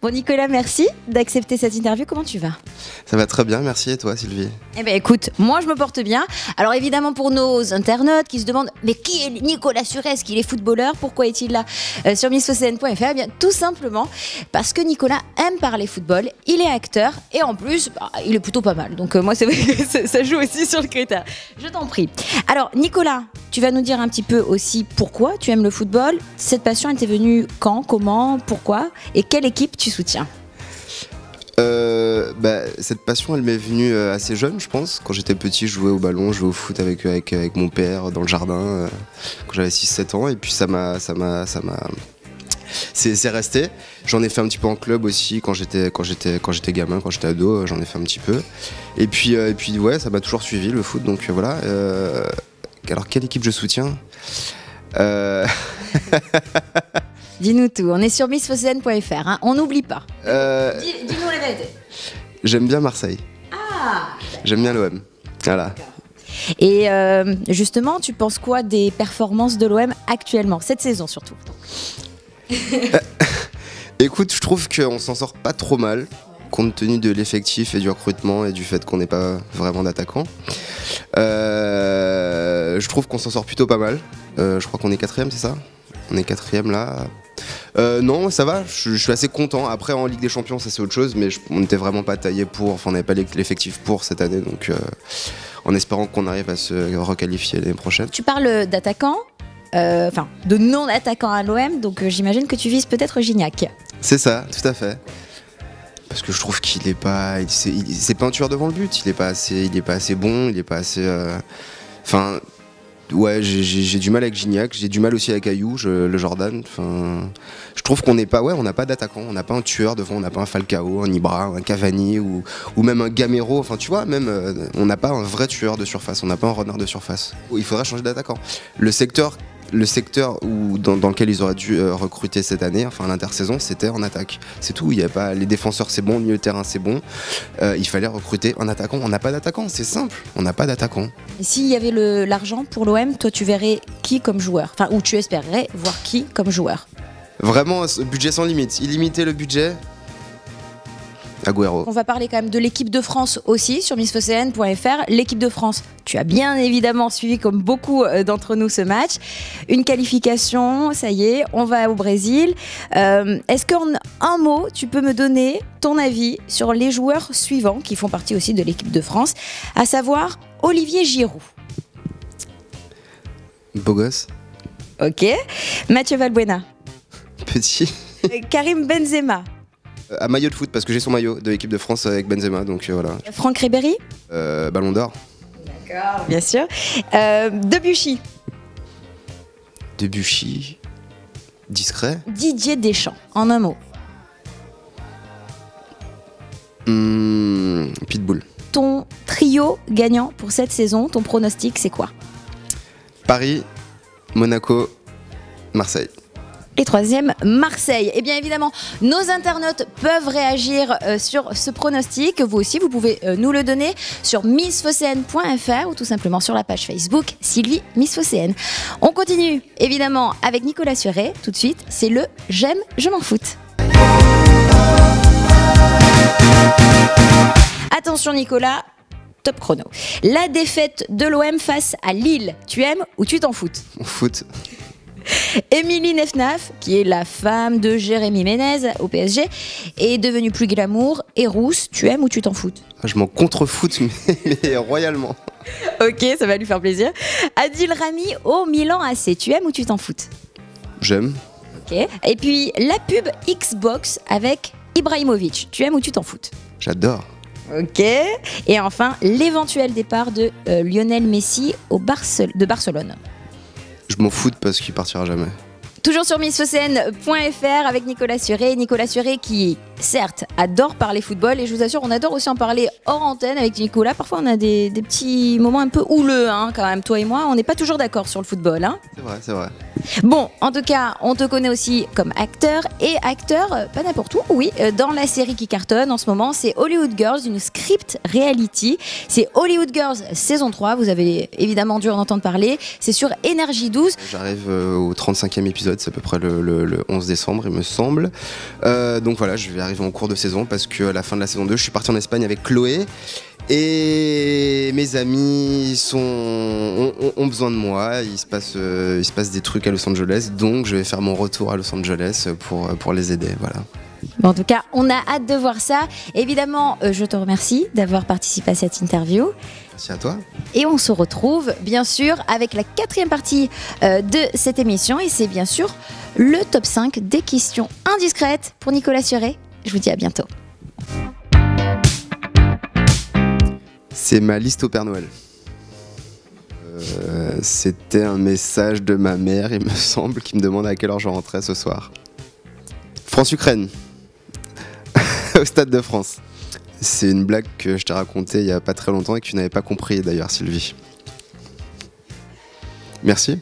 Bon Nicolas, merci d'accepter cette interview. Comment tu vas? Ça va très bien, merci. Et toi, Sylvie? Eh bien écoute, moi je me porte bien. Alors évidemment pour nos internautes qui se demandent mais qui est Nicolas Suret? Est-ce qu'il est footballeur? Pourquoi est-il là sur missfocn.fr? Eh bien tout simplement parce que Nicolas aime parler football, il est acteur et en plus il est plutôt pas mal. Donc moi c'est vrai que ça joue aussi sur le critère. Je t'en prie. Alors Nicolas, tu vas nous dire un petit peu aussi pourquoi tu aimes le football. Cette passion elle t'est venue quand, comment, pourquoi et quelle équipe tu soutiens? Cette passion, elle m'est venue assez jeune, je pense. Quand j'étais petit, je jouais au ballon, je jouais au foot avec mon père dans le jardin quand j'avais 6-7 ans. Et puis c'est resté. J'en ai fait un petit peu en club aussi quand j'étais gamin, quand j'étais ado, j'en ai fait un petit peu. Et puis ouais, ça m'a toujours suivi le foot. Donc voilà. Alors quelle équipe je soutiens? Dis-nous tout, on est sur missfocn.fr, hein. On n'oublie pas. Dis-nous la vérité. J'aime bien Marseille. Ah. J'aime bien l'OM. Voilà. Et justement, tu penses quoi des performances de l'OM actuellement, cette saison surtout? Écoute, je trouve qu'on s'en sort pas trop mal, compte tenu de l'effectif et du recrutement et du fait qu'on n'est pas vraiment d'attaquants. Je trouve qu'on s'en sort plutôt pas mal. Je crois qu'on est 4e, c'est ça? On est 4e là. Non, ça va, je suis assez content. Après, en Ligue des Champions, ça c'est autre chose, mais on n'était vraiment pas taillé pour. Enfin, on n'avait pas l'effectif pour cette année, donc en espérant qu'on arrive à se requalifier l'année prochaine. Tu parles d'attaquants, de non-attaquants à l'OM, donc j'imagine que tu vises peut-être Gignac. C'est ça, tout à fait. Parce que je trouve qu'il est pas, c'est pas un tueur devant le but. Il est pas assez bon. Il est pas assez. Ouais, j'ai du mal avec Gignac, j'ai du mal aussi avec Ayou, le Jordan. Enfin, je trouve qu'on n'est pas, on n'a pas d'attaquant, on n'a pas un tueur devant, on n'a pas un Falcao, un Ibra, un Cavani ou même un Gamero. Enfin, tu vois, même on n'a pas un vrai tueur de surface, on n'a pas un runner de surface. Il faudra changer d'attaquant. Le secteur dans lequel ils auraient dû recruter cette année, enfin l'intersaison, c'était en attaque. C'est tout. Il y a pas les défenseurs, c'est bon, le milieu de terrain, c'est bon. Il fallait recruter un attaquant. On n'a pas d'attaquant, c'est simple. On n'a pas d'attaquant. Et s'il y avait l'argent pour l'OM, toi tu verrais qui comme joueur? Enfin, ou tu espérerais voir qui comme joueur? Vraiment, budget sans limite. Illimité le budget. Agüero. On va parler quand même de l'équipe de France aussi sur missfocn.fr. L'équipe de France, tu as bien évidemment suivi comme beaucoup d'entre nous ce match. Une qualification, ça y est, on va au Brésil. Est-ce qu'en un mot, tu peux me donner ton avis sur les joueurs suivants qui font partie aussi de l'équipe de France, à savoir Olivier Giroud? Beau gosse. Ok. Mathieu Valbuena. Petit. Karim Benzema. À maillot de foot, parce que j'ai son maillot de l'équipe de France avec Benzema, donc voilà. Franck Ribéry. Ballon d'or. D'accord, bien sûr. Debuchy. Debuchy. Discret. Didier Deschamps, en un mot. Pitbull. Ton trio gagnant pour cette saison, ton pronostic, c'est quoi? Paris, Monaco, Marseille. Et troisième, Marseille. Et bien évidemment, nos internautes peuvent réagir sur ce pronostic. Vous aussi, vous pouvez nous le donner sur missfocn.fr ou tout simplement sur la page Facebook Sylvie Missfocn. On continue évidemment avec Nicolas Suret. Tout de suite, c'est le J'aime, je m'en foute. Attention Nicolas, top chrono. La défaite de l'OM face à Lille, tu aimes ou tu t'en foutes? On foot. Émilie Nefnaf, qui est la femme de Jérémy Ménez au PSG, est devenue plus glamour et rousse. Tu aimes ou tu t'en foutes? Je m'en contre-foot, mais royalement. Ok, ça va lui faire plaisir. Adil Rami au Milan AC, tu aimes ou tu t'en foutes? J'aime. Ok. Et puis la pub Xbox avec Ibrahimovic, tu aimes ou tu t'en foutes? J'adore. Ok. Et enfin, l'éventuel départ de Lionel Messi de Barcelone. Je m'en fous parce qu'il partira jamais. Toujours sur missfocn.fr avec Nicolas Suret. Nicolas Suret qui, certes, adore parler football. Et je vous assure, on adore aussi en parler hors antenne avec Nicolas. Parfois, on a des petits moments un peu houleux, hein, quand même. Toi et moi, on n'est pas toujours d'accord sur le football. Hein. C'est vrai, c'est vrai. Bon, en tout cas, on te connaît aussi comme acteur. Et acteur, pas n'importe où, oui. Dans la série qui cartonne en ce moment, c'est Hollywood Girls, une script reality. C'est Hollywood Girls saison 3. Vous avez évidemment dû en entendre parler. C'est sur Énergie 12. J'arrive au 35e épisode épisode, c'est à peu près le 11 décembre, il me semble. Donc voilà, je vais arriver en cours de saison parce qu'à la fin de la saison 2, je suis parti en Espagne avec Chloé. Et mes amis ont besoin de moi, il se passe des trucs à Los Angeles, donc je vais faire mon retour à Los Angeles pour les aider, voilà. Bon, en tout cas, on a hâte de voir ça. Évidemment, je te remercie d'avoir participé à cette interview. Merci à toi. Et on se retrouve, bien sûr, avec la 4e partie de cette émission. Et c'est bien sûr le top 5 des questions indiscrètes pour Nicolas Suret. Je vous dis à bientôt. C'est ma liste au Père Noël. C'était un message de ma mère, il me semble, qui me demande à quelle heure je rentrais ce soir. France-Ukraine, au Stade de France. C'est une blague que je t'ai racontée il n'y a pas très longtemps et que tu n'avais pas compris d'ailleurs, Sylvie. Merci.